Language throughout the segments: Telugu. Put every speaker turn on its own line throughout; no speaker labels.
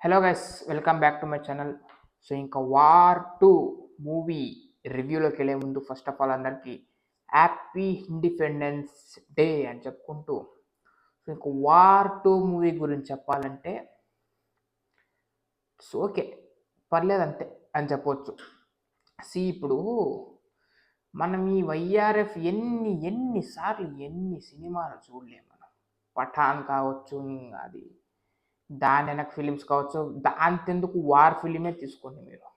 Hello guys, welcome back to my channel. So ఇంకా వార్ 2 మూవీ రివ్యూలోకి వెళ్ళే ముందు ఫస్ట్ ఆఫ్ ఆల్ అందరికీ హ్యాపీ ఇండిపెండెన్స్ డే అని చెప్పుకుంటూ, సో ఇంకా వార్ 2 మూవీ గురించి చెప్పాలంటే సో ఓకే, పర్లేదు అంతే అని చెప్పవచ్చు. ఇప్పుడు మనం ఈ వైఆర్ఎఫ్ ఎన్నిసార్లు ఎన్ని సినిమాలు చూడలేము. మనం పఠాన్ కావచ్చు, ఇంకా అది దాని వెనక ఫిలిమ్స్ కావచ్చు, దాంతెందుకు వార్ ఫిలిమే తీసుకోండి మీరు.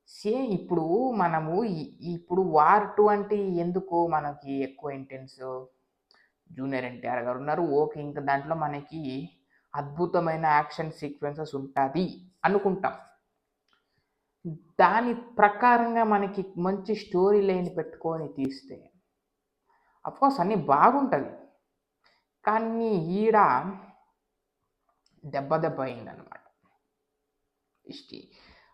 సేమ్ ఇప్పుడు మనము ఇప్పుడు వార్ 2 అంటే ఎందుకు మనకి ఎక్కువ ఇంటెన్స్ జూనియర్ ఎన్టీఆర్ గారు ఉన్నారు, ఓకే, ఇంకా దాంట్లో మనకి అద్భుతమైన యాక్షన్ సీక్వెన్సెస్ ఉంటుంది అనుకుంటాం. దాని ప్రకారంగా మనకి మంచి స్టోరీ లైన్ పెట్టుకొని తీస్తే అఫ్కోర్స్ అన్నీ బాగుంటుంది, కానీ ఈడ దెబ్బ అయిందనమాట.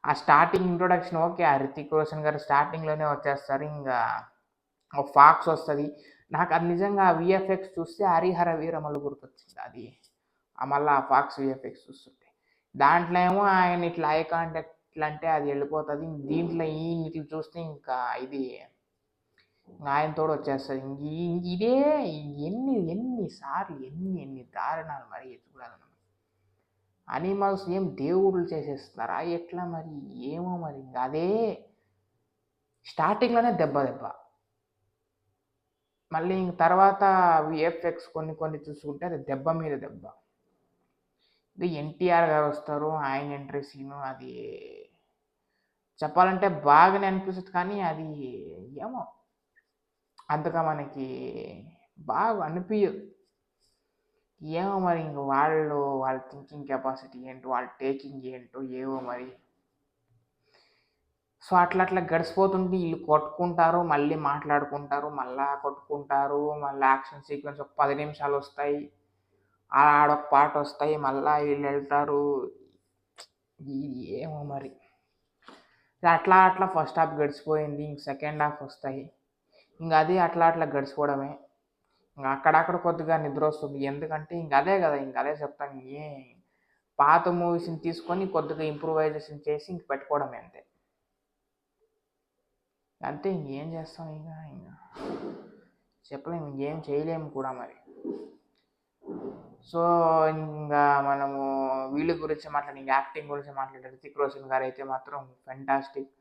ఆ స్టార్టింగ్ ఇంట్రొడక్షన్ ఓకే, ఆ రితిక్ రోషన్ గారు స్టార్టింగ్లోనే వచ్చేస్తారు, ఇంకా ఒక ఫాక్స్ వస్తుంది. నాకు అది నిజంగా విఎఫ్ఎక్స్ చూస్తే హరిహర వీరమల్లు గుర్తొచ్చింది. అది మళ్ళీ ఆ ఫాక్స్ విఎఫ్ఎక్స్ చూస్తుంటే దాంట్లో ఏమో ఆయన ఇట్లా ఐ కాంటాక్ట్ ఇట్లా అంటే అది వెళ్ళిపోతుంది. దీంట్లో ఇట్లా చూస్తే ఇంకా ఇది ఆయనతోడు వచ్చేస్తుంది. ఇదే ఎన్నిసార్లు ఎన్ని దారుణాలు మరి చూడాలి. అనిమల్స్ ఏం దేవుళ్ళు చేసేస్తున్నారా ఎట్లా మరి, ఏమో మరి. ఇంకా అదే స్టార్టింగ్లోనే దెబ్బ మళ్ళీ ఇంక తర్వాత విఎఫ్ఎక్స్ కొన్ని చూసుకుంటే అది దెబ్బ మీద దెబ్బ. ఇది ఎన్టీఆర్ గారు వస్తారు, ఆయన ఎంట్రీ సీను అది చెప్పాలంటే బాగానే అనిపిస్తుంది, కానీ అది ఏమో అంతగా మనకి బాగా అనిపించదు. ఏమో మరి, ఇంక వాళ్ళ థింకింగ్ కెపాసిటీ ఏంటో, వాళ్ళ టేకింగ్ ఏంటో ఏవో మరి. సో అట్లా గడిచిపోతుంటే వీళ్ళు కొట్టుకుంటారు, మళ్ళీ మాట్లాడుకుంటారు, మళ్ళీ కొట్టుకుంటారు, మళ్ళీ యాక్షన్ సీక్వెన్స్ ఒక 10 నిమిషాలు వస్తాయి, ఆడొక పాట వస్తాయి, మళ్ళీ వీళ్ళు వెళ్తారు. ఏమో మరి. అట్లా ఫస్ట్ హాఫ్ గడిచిపోయింది, ఇంక సెకండ్ హాఫ్ వస్తాయి, ఇంకా అది అట్లా గడిచిపోవడమే. ఇంకా అక్కడక్కడ కొద్దిగా నిద్ర వస్తుంది, ఎందుకంటే ఇంక అదే కదా, ఇంక అదే చెప్తాను. పాత మూవీస్ని తీసుకొని కొద్దిగా ఇంప్రూవైజేషన్ చేసి ఇంక పెట్టుకోవడమే అంతే. అంతే, ఇంకేం చేస్తాం, ఇంకా చెప్పలేము, ఇంకేం చేయలేము కూడా మరి. సో ఇంకా మనము వీళ్ళ గురించి ఇంకా యాక్టింగ్ గురించి మాట్లాడే రితిక్ రోషన్ గారు అయితే మాత్రం ఫెంటాస్టిక్.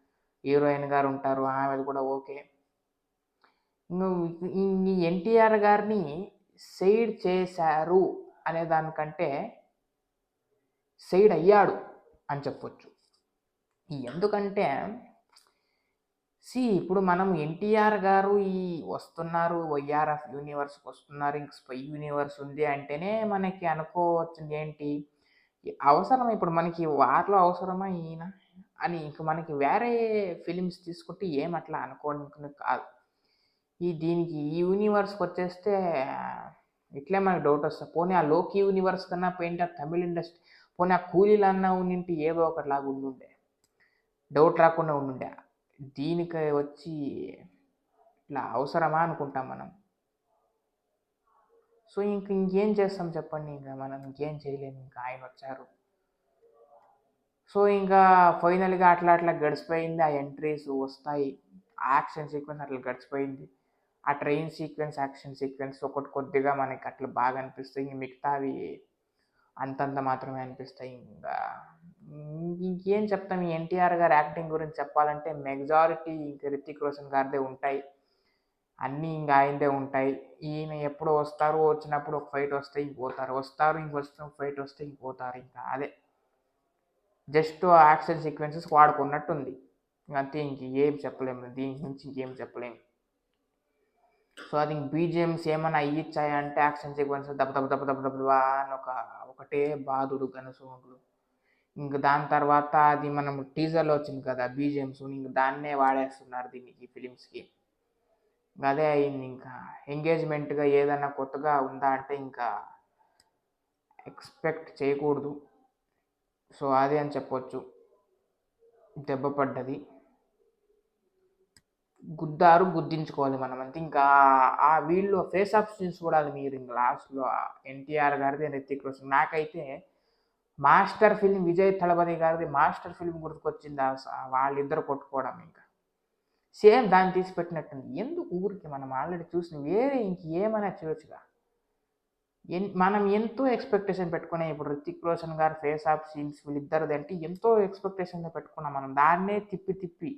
హీరోయిన్ గారు ఉంటారు, ఆమె కూడా ఓకే. ఈ ఎన్టీఆర్ గారిని సైడ్ చేశారు అనే దానికంటే సైడ్ అయ్యాడు అని చెప్పొచ్చు. ఎందుకంటే ఇప్పుడు మనం ఎన్టీఆర్ గారు వస్తున్నారు, వైఆర్ఎఫ్ యూనివర్స్కి వస్తున్నారు, ఇంక స్పై యూనివర్స్ ఉంది అంటేనే మనకి అనుకోవచ్చింది ఏంటి, అవసరం ఇప్పుడు మనకి వార్లో అవసరమా ఈయన అని. ఇంక మనకి వేరే ఫిలిమ్స్ తీసుకుంటే ఏమట్లా అనుకోవడానికి కాదు. దీనికి ఈ యూనివర్స్కి వచ్చేస్తే ఇట్లే మనకు డౌట్ వస్తుంది. పోనీ ఆ లోకి యూనివర్స్ కన్నా పోయింటే తమిళ ఇండస్ట్రీ, పోనీ ఆ కూలీలన్నా ఉండింటి ఏదో ఒకటిలాగా ఉండుండే, డౌట్ రాకుండా ఉండుండే. దీనికి వచ్చి ఇట్లా అవసరమా అనుకుంటాం మనం. సో ఇంకేం చేస్తాం చెప్పండి, ఇంకా మనం ఇంకేం చేయలేము, ఇంకా ఆయన వచ్చారు. సో ఇంకా ఫైనల్గా అట్లా గడిచిపోయింది. ఆ ఎంట్రీస్ వస్తాయి, యాక్షన్ సీక్వెన్స్ అట్లా గడిచిపోయింది. ఆ ట్రైన్ సీక్వెన్స్, యాక్షన్ సీక్వెన్స్ ఒకటి కొద్దిగా మనకి అట్లా బాగా అనిపిస్తాయి, ఇంక మిగతావి అంతంత మాత్రమే అనిపిస్తాయి. ఇంకేం చెప్తాం, ఈ ఎన్టీఆర్ గారి యాక్టింగ్ గురించి చెప్పాలంటే మెజారిటీ ఇంక రితిక్ రోషన్ గారిదే ఉంటాయి, అన్నీ ఇంకా ఆయనదే ఉంటాయి. ఈయన ఎప్పుడు వస్తారు, వచ్చినప్పుడు ఒక ఫైట్ వస్తే ఇంక పోతారు, వస్తారు ఇంక వచ్చిన ఫైట్ వస్తే ఇంక పోతారు. ఇంకా అదే జస్ట్ యాక్షన్ సీక్వెన్సెస్ వాడుకున్నట్టుంది, అంతే. ఇంకేం చెప్పలేము, దీని నుంచి ఇంకేం చెప్పలేము. సో అది బీజిఎమ్స్ ఏమైనా ఇచ్చాయి అంటే యాక్షన్ సీక్వెన్స్ దెబ్బ అని ఒకటే బాధుడు గనసౌండ్లు. ఇంక దాని తర్వాత అది మనం టీజర్లో వచ్చింది కదా బీజిఎమ్స్, ఇంక దాన్నే వాడేస్తున్నారు దీనికి ఫిలిమ్స్కి. అదే అయింది. ఇంకా ఎంగేజ్మెంట్గా ఏదైనా కొత్తగా ఉందా అంటే ఇంకా ఎక్స్పెక్ట్ చేయకూడదు. సో అదే అని చెప్పొచ్చు, దెబ్బ పడ్డది, గుద్దారు, గుద్దించుకోవాలి మనం అంతే. ఇంకా ఆ వీళ్ళు ఫేస్ ఆఫ్ సీన్స్ చూడాలి మీరు, ఇంకా లాస్ట్లో ఎన్టీఆర్ గారిది రితిక్ రోషన్. నాకైతే మాస్టర్ ఫిల్మ్ విజయ్ తళపతి గారిది మాస్టర్ ఫిల్మ్ గుర్తుకొచ్చింది వాళ్ళిద్దరు కొట్టుకోవడం ఇంకా సేమ్ దాన్ని తీసి పెట్టినట్టుంది. ఎందుకు ఊరికి మనం ఆల్రెడీ చూసిన వేరే ఇంకేమైనా చేయొచ్చుగా. మనం ఎంతో ఎక్స్పెక్టేషన్ పెట్టుకున్నాం. ఇప్పుడు రితిక్ రోషన్ గారు ఫేస్ ఆఫ్ సీన్స్ వీళ్ళిద్దరిది అంటే ఎంతో ఎక్స్పెక్టేషన్తో పెట్టుకున్నాం మనం. దాన్నే తిప్పి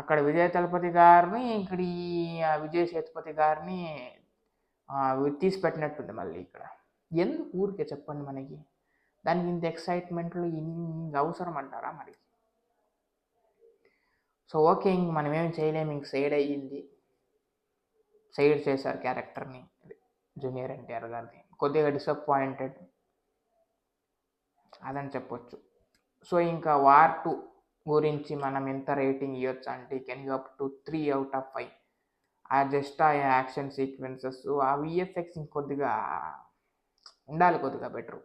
అక్కడ విజయ్ తళపతి గారిని ఇక్కడ ఈ విజయ్ సేతుపతి గారిని తీసి పెట్టినట్టుంది మళ్ళీ ఇక్కడ. ఎందుకు ఊరికే చెప్పండి మనకి. దానికి ఇంత ఎక్సైట్మెంట్లు ఇన్ని అవసరం అంటారా మరి. సో ఓకే, ఇంక మనం ఏం చేయలేము, ఇంక సైడ్ అయ్యింది, సైడ్ చేశారు క్యారెక్టర్ని జూనియర్ ఎన్టీఆర్ గారిని. కొద్దిగా డిసప్పాయింటెడ్ అదని చెప్పొచ్చు. సో ఇంకా వార్ 2 గురించి మనం ఎంత రేటింగ్ ఇవ్వచ్చు అంటే can you up to 3 out of 5. ఆ జస్ట్ ఆ యాక్షన్ సీక్వెన్సెస్ ఆ విఎఫ్ఎక్స్ ఇంకొద్దిగా ఉండాలి, కొద్దిగా బెటరు.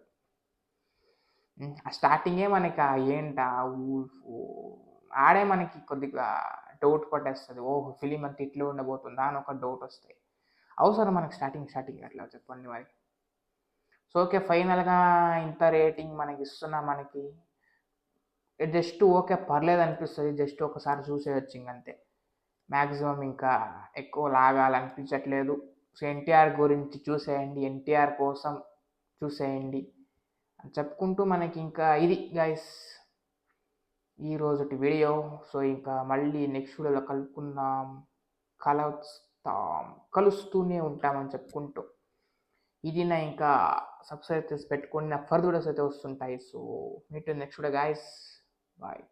ఆ స్టార్టింగే మనకి ఏంటా ఆడే మనకి కొద్దిగా డౌట్ పట్టేస్తుంది. ఓహో ఫిలిం అంతా ఇట్లా ఉండబోతుందా అని ఒక డౌట్ వస్తాయి. అవసరం మనకి స్టార్టింగ్ అట్లా చెప్పండి మరి. సో ఓకే, ఫైనల్గా ఇంత రేటింగ్ మనకి ఇస్తున్నా, మనకి జస్ట్ ఓకే పర్లేదు అనిపిస్తుంది. జస్ట్ ఒకసారి చూసేయచ్చు ఇంకంతే. మ్యాక్సిమం ఇంకా ఎక్కువ లాగాలనిపించట్లేదు. సో ఎన్టీఆర్ గురించి చూసేయండి, ఎన్టీఆర్ కోసం చూసేయండి అని చెప్పుకుంటూ మనకి ఇంకా ఇది గైస్ ఈరోజుటి వీడియో. సో ఇంకా మళ్ళీ నెక్స్ట్ వీడియోలో కలుస్తూనే ఉంటామని చెప్పుకుంటూ ఇది నా ఇంకా సబ్స్క్రైబ్ చేసి పెట్టుకొని నా ఫర్దర్ వీడియోస్ అయితే వస్తుంటాయి. So meet next video guys, bye.